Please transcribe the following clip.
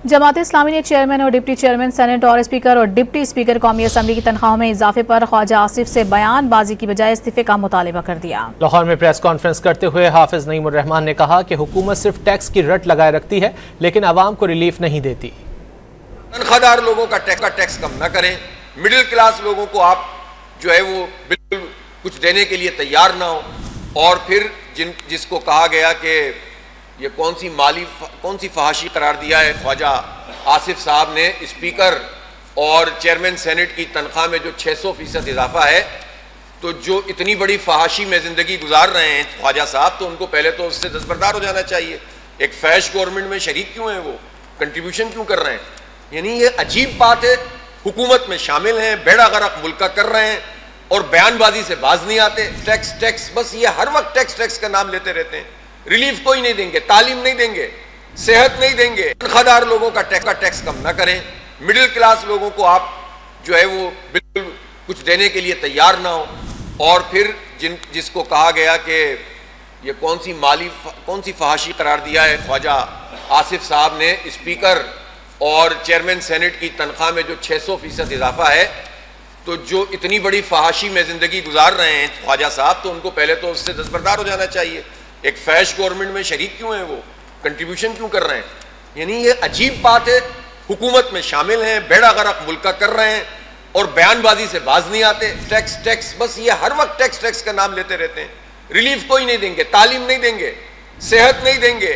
जमात इस्लामी ने चेयरमैन और deputy chairman senate और स्पीकर और डिप्टी स्पीकर कौमी असम्बली की तनख्वाहों में इजाफे पर ख्वाजा आसिफ से बयानबाजी की बजाय इस्तीफे का मुतालिबा कर दिया। लाहौर में प्रेस कॉन्फ्रेंस करते हुए हाफिज नईमुर रहमान ने कहा कि हुकूमत सिर्फ टैक्स की रट लगाए रखती है लेकिन आवाम को रिलीफ नहीं देती। तनख्वाहदार लोगों का टैक्स कम न करें, मिडिल क्लास लोगों को आप जो है वो बिल्कुल कुछ देने के लिए तैयार ना हो, और फिर जिसको कहा गया कि ये कौन सी फहाशी करार दिया है ख्वाजा आसिफ साहब ने, स्पीकर और चेयरमैन सेनेट की तनख्वाह में जो 600% इजाफा है, तो जो इतनी बड़ी फहाशी में ज़िंदगी गुजार रहे हैं ख्वाजा साहब, तो उनको पहले तो उससे दस्तबरदार हो जाना चाहिए। एक फैश गवर्नमेंट में शरीक क्यों हैं, वो कंट्रीब्यूशन क्यों कर रहे हैं? यानी ये अजीब बात है, हुकूमत में शामिल हैं, बेड़ा गर्क मुल्क का कर रहे हैं और बयानबाजी से बाज नहीं आते। टैक्स बस ये हर वक्त टैक्स का नाम लेते रहते हैं। रिलीफ कोई नहीं देंगे, तालीम नहीं देंगे, सेहत नहीं देंगे। तनख्वाहदार लोगों का टैक्स कम ना करें, मिडिल क्लास लोगों को आप जो है वो बिल्कुल कुछ देने के लिए तैयार ना हो, और फिर जिसको कहा गया कि ये कौन सी फहाशी करार दिया है ख्वाजा आसिफ साहब ने, स्पीकर और चेयरमैन सेनेट की तनख्वाह में जो 600% इजाफा है, तो जो इतनी बड़ी फहाशी में ज़िंदगी गुजार रहे हैं ख्वाजा साहब, तो उनको पहले तो उससे दस्तबरदार हो जाना चाहिए। एक फैश गवर्नमेंट में शरीक क्यों हैं, वो कंट्रीब्यूशन क्यों कर रहे हैं? यानी ये अजीब बात है, हुकूमत में शामिल हैं, बेड़ा गर्क मुल्क का कर रहे हैं और बयानबाजी से बाज नहीं आते। टैक्स बस ये हर वक्त टैक्स का नाम लेते रहते हैं। रिलीफ कोई नहीं देंगे, तालीम नहीं देंगे, सेहत नहीं देंगे।